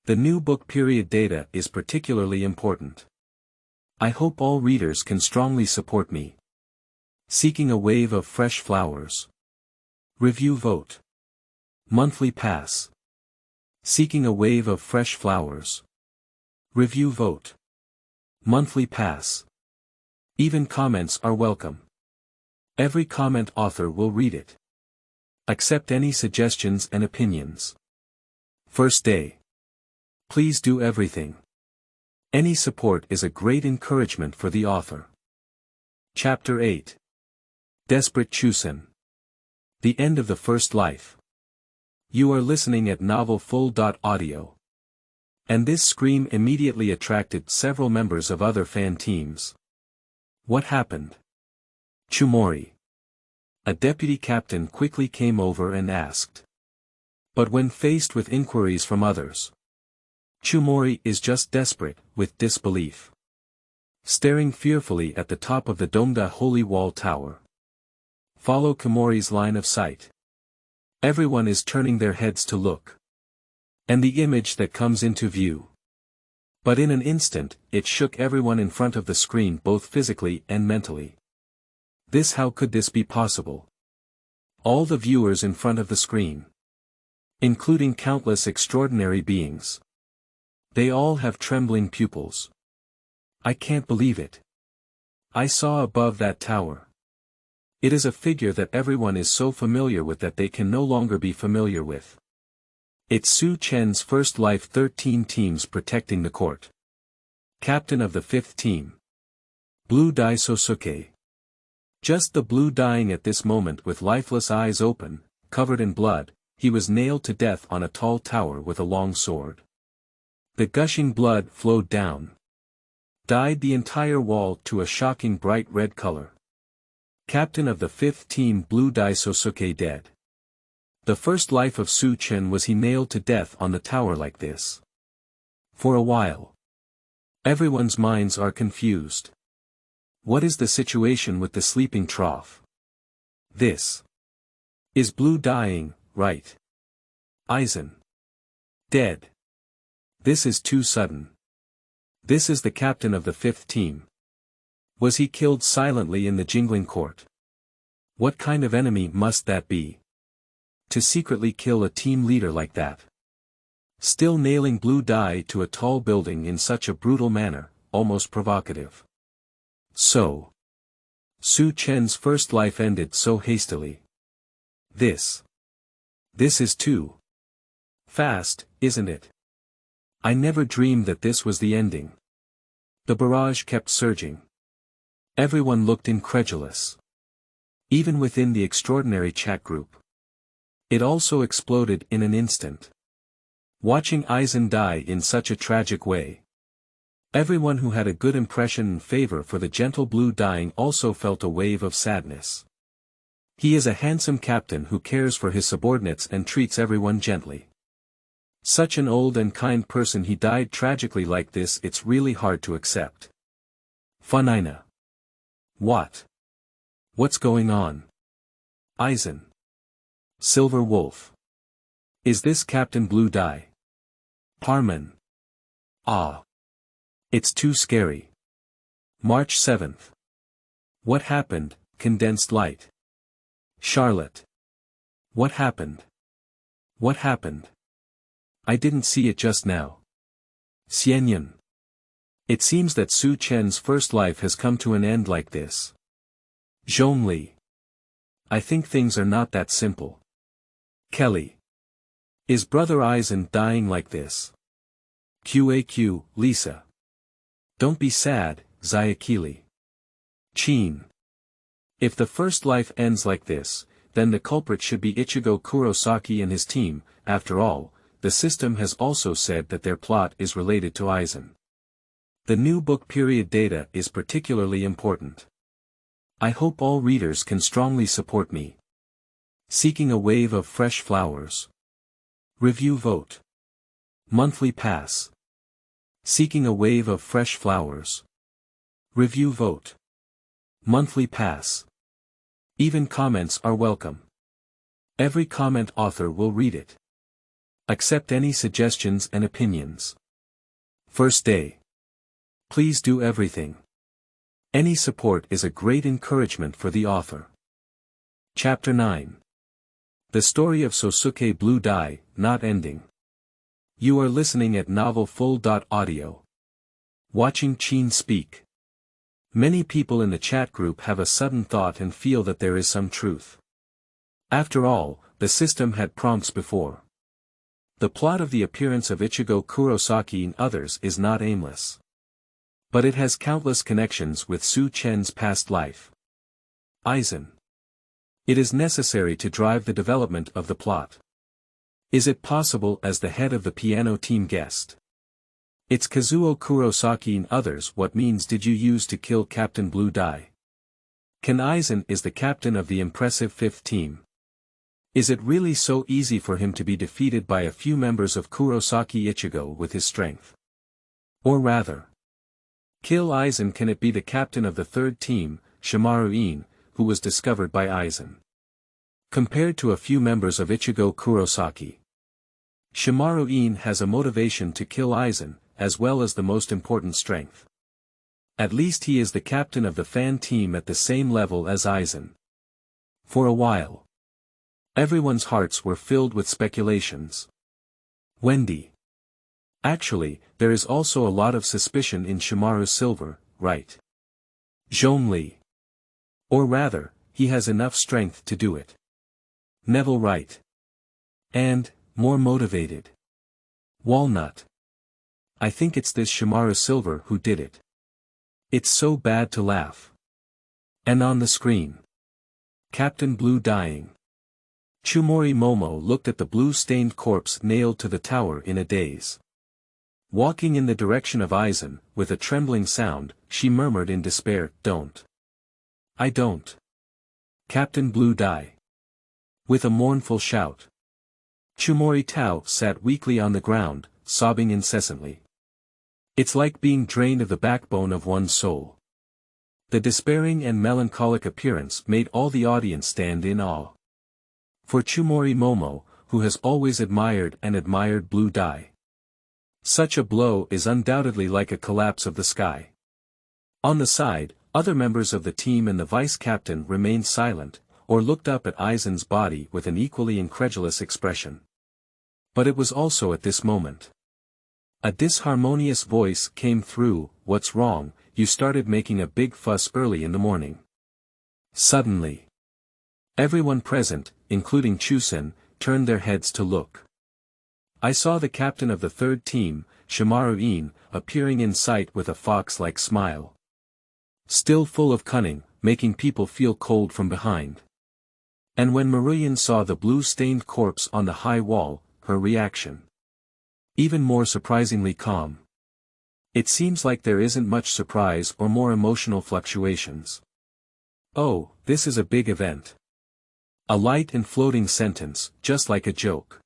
the new book period data is particularly important. I hope all readers can strongly support me. Seeking a wave of fresh flowers. Review vote. Monthly pass. Seeking a wave of fresh flowers. Review vote. Monthly pass. Even comments are welcome. Every comment author will read it. Accept any suggestions and opinions. First day. Please do everything. Any support is a great encouragement for the author. Chapter 8. Desperate Chusen. The end of the first life. You are listening at novelfull.audio. And this scream immediately attracted several members of other fan teams. What happened? Chumori, a deputy captain, quickly came over and asked. But when faced with inquiries from others, Chumori is just desperate, with disbelief. Staring fearfully at the top of the Dongda Holy Wall Tower. Follow Kimori's line of sight. Everyone is turning their heads to look. And the image that comes into view. But in an instant, it shook everyone in front of the screen both physically and mentally. How could this be possible? All the viewers in front of the screen. Including countless extraordinary beings. They all have trembling pupils. I can't believe it. I saw above that tower. It is a figure that everyone is so familiar with that they can no longer be familiar with. It's Su Chen's first life. 13 teams protecting the court. Captain of the 5th team. Blue Dye Sosuke. Just the blue dying at this moment with lifeless eyes open, covered in blood, he was nailed to death on a tall tower with a long sword. The gushing blood flowed down. Dyed the entire wall to a shocking bright red color. Captain of the 5th team Blue Dye Sosuke dead. The first life of Su Chen was he nailed to death on the tower like this. For a while. Everyone's minds are confused. What is the situation with the sleeping trough? This is Blue dying, right? Aizen. Dead. This is too sudden. This is the captain of the 5th team. Was he killed silently in the Jingling court? What kind of enemy must that be? To secretly kill a team leader like that. Still nailing Blue Dye to a tall building in such a brutal manner, almost provocative. So. Su Chen's first life ended so hastily. This is too fast, isn't it? I never dreamed that this was the ending. The barrage kept surging. Everyone looked incredulous. Even within the extraordinary chat group. It also exploded in an instant. Watching Aizen die in such a tragic way. Everyone who had a good impression and favor for the gentle blue dyeing also felt a wave of sadness. He is a handsome captain who cares for his subordinates and treats everyone gently. Such an old and kind person, he died tragically like this. It's really hard to accept. Funina. What? What's going on? Aizen. Silver Wolf. Is this Captain Blue Dye? Harmon. Ah. It's too scary. March 7th. What happened? Condensed light. Charlotte. What happened? What happened? I didn't see it just now. Xianyan. It seems that Su Chen's first life has come to an end like this. Zhong. I think things are not that simple. Kelly. Is Brother Aizen dying like this? QAQ, Lisa. Don't be sad, Zayakili. Chin. If the first life ends like this, then the culprit should be Ichigo Kurosaki and his team. After all, the system has also said that their plot is related to Aizen. The new book period data is particularly important. I hope all readers can strongly support me. Seeking a wave of fresh flowers. Review vote. Monthly pass. Seeking a wave of fresh flowers. Review vote. Monthly pass. Even comments are welcome. Every comment author will read it. Accept any suggestions and opinions. First day. Please do everything. Any support is a great encouragement for the author. Chapter 9. The story of Sosuke Blue Dye, not ending. You are listening at novelfull.audio. Watching Chin speak. Many people in the chat group have a sudden thought and feel that there is some truth. After all, the system had prompts before. The plot of the appearance of Ichigo Kurosaki and others is not aimless. But it has countless connections with Su Chen's past life. Aizen. It is necessary to drive the development of the plot. Is it possible as the head of the piano team guessed? It's Kazuo Kurosaki and others. What means did you use to kill Captain Blue Dye? Can Aizen is the captain of the impressive 5th team? Is it really so easy for him to be defeated by a few members of Kurosaki Ichigo with his strength? Or rather, kill Aizen? Can it be the captain of the 3rd team, Shimaru-in, who was discovered by Aizen? Compared to a few members of Ichigo Kurosaki, Shimaru-in has a motivation to kill Aizen, as well as the most important strength. At least he is the captain of the fan team at the same level as Aizen. For a while, everyone's hearts were filled with speculations. Wendy. Actually, there is also a lot of suspicion in Shimaru Silver, right? Zhong. Or rather, he has enough strength to do it. Neville right. And, more motivated. Walnut. I think it's this Shimaru Silver who did it. It's so bad to laugh. And on the screen. Captain Blue dying. Chumori Momo looked at the blue-stained corpse nailed to the tower in a daze. Walking in the direction of Aizen, with a trembling sound, she murmured in despair, "Don't. I don't. Captain Blue Dye." With a mournful shout. Chumori Tao sat weakly on the ground, sobbing incessantly. It's like being drained of the backbone of one's soul. The despairing and melancholic appearance made all the audience stand in awe. For Chumori Momo, who has always admired Blue Dye. Such a blow is undoubtedly like a collapse of the sky. On the side, other members of the team and the vice-captain remained silent, or looked up at Aizen's body with an equally incredulous expression. But it was also at this moment. A disharmonious voice came through, "What's wrong? You started making a big fuss early in the morning." Suddenly, everyone present, including Chusen, turned their heads to look. I saw the captain of the 3rd team, Shimaru-in, appearing in sight with a fox-like smile. Still full of cunning, making people feel cold from behind. And when Maruyan saw the blue-stained corpse on the high wall, her reaction. Even more surprisingly calm. It seems like there isn't much surprise or more emotional fluctuations. Oh, this is a big event. A light and floating sentence, just like a joke.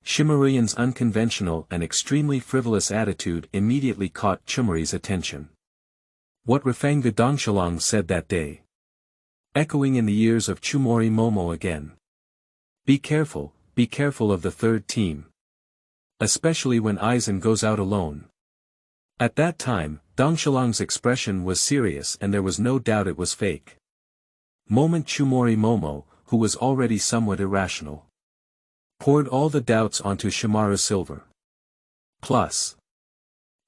Shimmeryan's unconventional and extremely frivolous attitude immediately caught Chumari's attention. What Rafanga Dongshalong said that day. Echoing in the ears of Chumori Momo again. Be careful of the third team. Especially when Aizen goes out alone. At that time, Dongshalong's expression was serious and there was no doubt it was fake. Moment Chumori Momo, who was already somewhat irrational, poured all the doubts onto Shimara Silver. Plus.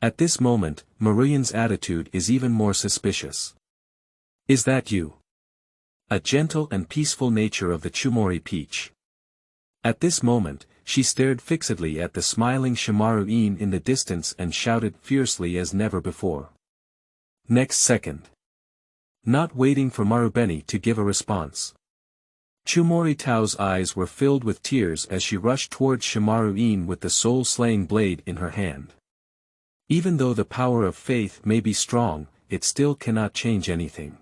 At this moment, Maruyan's attitude is even more suspicious. Is that you? A gentle and peaceful nature of the Chumori Peach. At this moment, she stared fixedly at the smiling Shimaru-in in the distance and shouted fiercely as never before. Next second. Not waiting for Marubeni to give a response. Chumori Tao's eyes were filled with tears as she rushed towards Shimaru-in with the soul-slaying blade in her hand. Even though the power of faith may be strong, it still cannot change anything.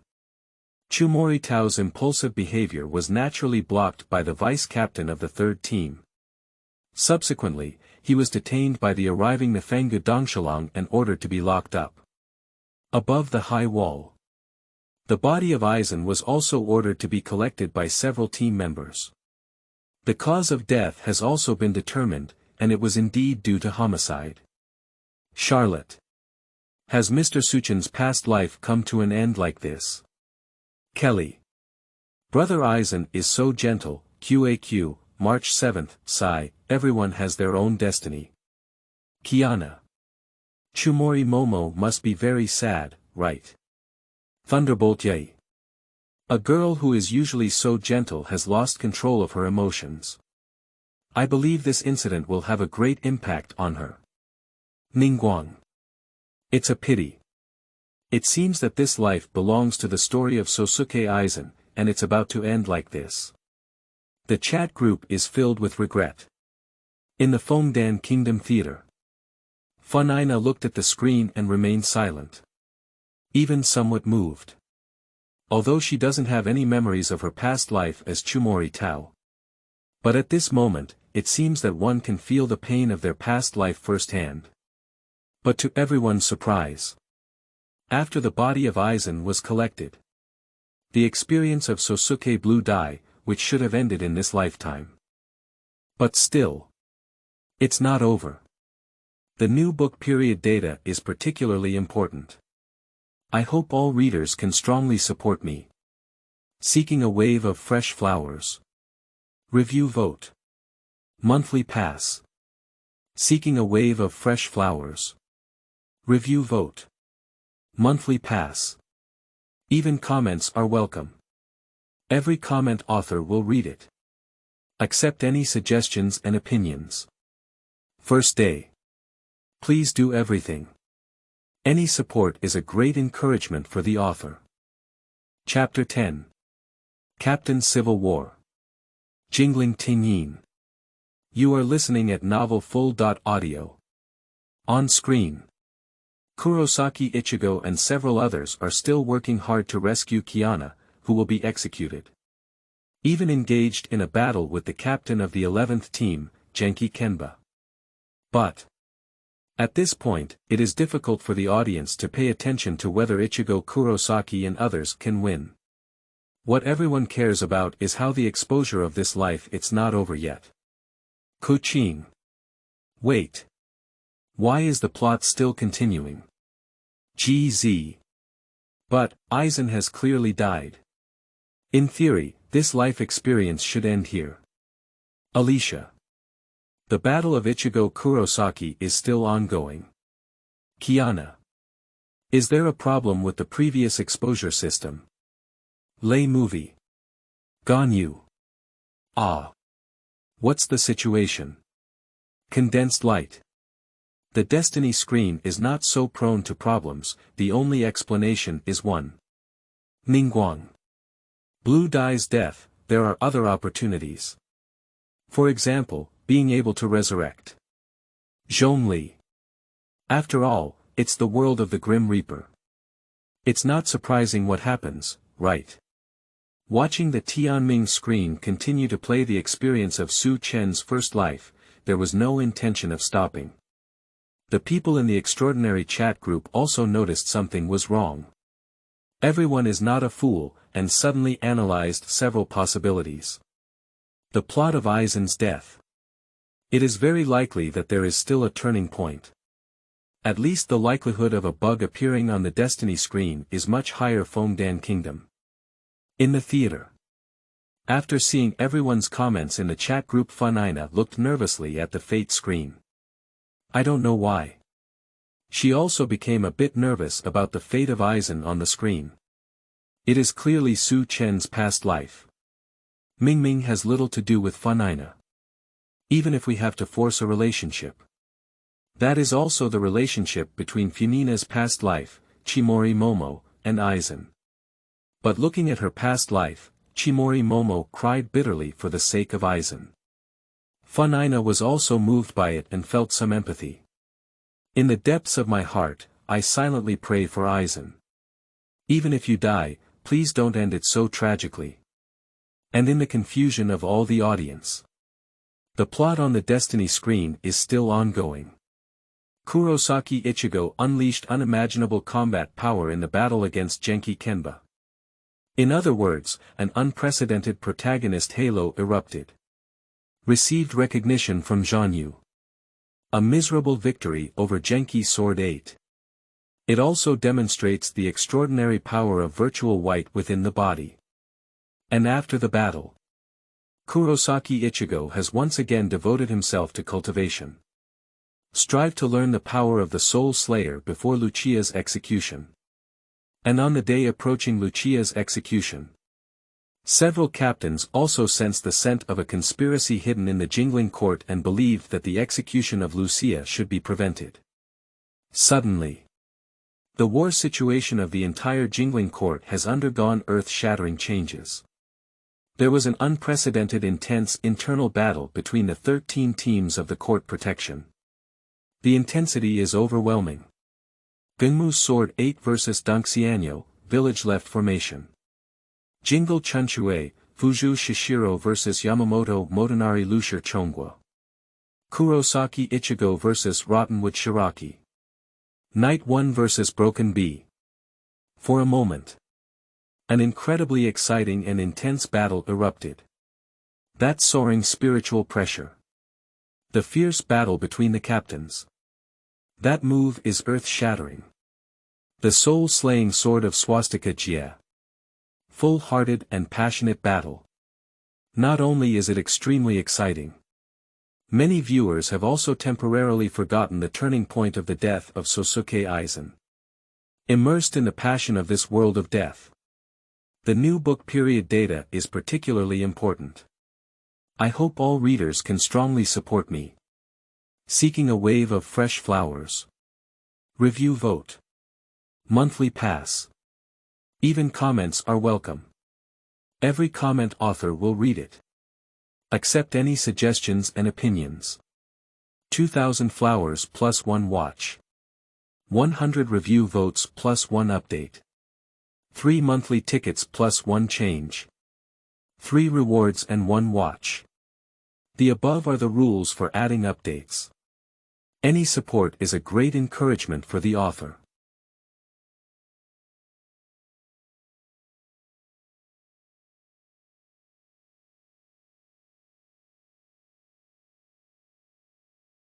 Chumori Tao's impulsive behavior was naturally blocked by the vice-captain of the third team. Subsequently, he was detained by the arriving Nafanga Dongshalong and ordered to be locked up. Above the high wall. The body of Aizen was also ordered to be collected by several team members. The cause of death has also been determined, and it was indeed due to homicide. Charlotte. Has Mr. Su Chen's past life come to an end like this? Kelly. Brother Aizen is so gentle, QAQ, March 7th, Sigh, everyone has their own destiny. Kiana. Chumori Momo must be very sad, right? Thunderbolt Yei. A girl who is usually so gentle has lost control of her emotions. I believe this incident will have a great impact on her. Ningguang. It's a pity. It seems that this life belongs to the story of Sosuke Aizen, and it's about to end like this. The chat group is filled with regret. In the Fengdan Kingdom Theater. Funina looked at the screen and remained silent. Even somewhat moved. Although she doesn't have any memories of her past life as Chumori Tao. But at this moment, it seems that one can feel the pain of their past life firsthand. But to everyone's surprise. After the body of Aizen was collected. The experience of Sosuke Blue Dye, which should have ended in this lifetime. But still. It's not over. The new book period data is particularly important. I hope all readers can strongly support me. Seeking a wave of fresh flowers. Review vote. Monthly pass. Seeking a wave of fresh flowers. Review vote. Monthly pass. Even comments are welcome. Every comment author will read it. Accept any suggestions and opinions. First day. Please do everything. Any support is a great encouragement for the author. Chapter 10. Captain Civil War. Jingling Tingyin. You are listening at Novel Full.audio. On screen. Kurosaki Ichigo and several others are still working hard to rescue Kiana, who will be executed. Even engaged in a battle with the captain of the 11th team, Genki Kenba. But. At this point, it is difficult for the audience to pay attention to whether Ichigo Kurosaki and others can win. What everyone cares about is how the exposure of this life it's not over yet. Kuching. Wait. Why is the plot still continuing? GZ. But, Aizen has clearly died. In theory, this life experience should end here. Alicia. The battle of Ichigo Kurosaki is still ongoing. Kiana. Is there a problem with the previous exposure system? Lei Movie. Ganyu. Ah. What's the situation? Condensed light. The Destiny screen is not so prone to problems, the only explanation is one. Ningguang. Blue Dye's death, there are other opportunities. For example, being able to resurrect. Zhongli. After all, it's the world of the Grim Reaper. It's not surprising what happens, right? Watching the Tianming screen continue to play the experience of Su Chen's first life, there was no intention of stopping. The people in the extraordinary chat group also noticed something was wrong. Everyone is not a fool, and suddenly analyzed several possibilities. The plot of Aizen's death. It is very likely that there is still a turning point. At least the likelihood of a bug appearing on the Destiny screen is much higher. Fengdan Kingdom. In the theater. After seeing everyone's comments in the chat group, Funina looked nervously at the Fate screen. I don't know why. She also became a bit nervous about the fate of Aizen on the screen. It is clearly Su Chen's past life. Mingming has little to do with Funina. Even if we have to force a relationship. That is also the relationship between Funina's past life, Chimori Momo, and Aizen. But looking at her past life, Chimori Momo cried bitterly for the sake of Aizen. Funina was also moved by it and felt some empathy. In the depths of my heart, I silently pray for Aizen. Even if you die, please don't end it so tragically. And in the confusion of all the audience. The plot on the Destiny screen is still ongoing. Kurosaki Ichigo unleashed unimaginable combat power in the battle against Genki Kenba. In other words, an unprecedented protagonist halo erupted. Received recognition from Zhanyu. A miserable victory over Genki Sword 8. It also demonstrates the extraordinary power of virtual white within the body. And after the battle, Kurosaki Ichigo has once again devoted himself to cultivation. Strive to learn the power of the Soul Slayer before Lucia's execution. And on the day approaching Lucia's execution, several captains also sensed the scent of a conspiracy hidden in the Jingling court and believed that the execution of Lucia should be prevented. Suddenly, the war situation of the entire Jingling court has undergone earth-shattering changes. There was an unprecedented intense internal battle between the 13 teams of the court protection. The intensity is overwhelming. Gunmu's Sword 8 vs Dongxianyo, Village Left Formation. Jingle Chunchue, Fuju Shishiro vs Yamamoto Motonari Lushir Chongwa. Kurosaki Ichigo vs Rottenwood Shiraki. Night 1 vs Broken Bee. For a moment, an incredibly exciting and intense battle erupted. That soaring spiritual pressure. The fierce battle between the captains. That move is earth-shattering. The soul-slaying sword of Swastika Jia. Full-hearted and passionate battle. Not only is it extremely exciting. Many viewers have also temporarily forgotten the turning point of the death of Sosuke Aizen. Immersed in the passion of this world of death. The new book period data is particularly important. I hope all readers can strongly support me. Seeking a wave of fresh flowers. Review vote. Monthly pass. Even comments are welcome. Every comment author will read it. Accept any suggestions and opinions. 2,000 flowers plus 1 watch. 100 review votes plus 1 update. 3 monthly tickets plus 1 change. 3 rewards and 1 watch. The above are the rules for adding updates. Any support is a great encouragement for the author.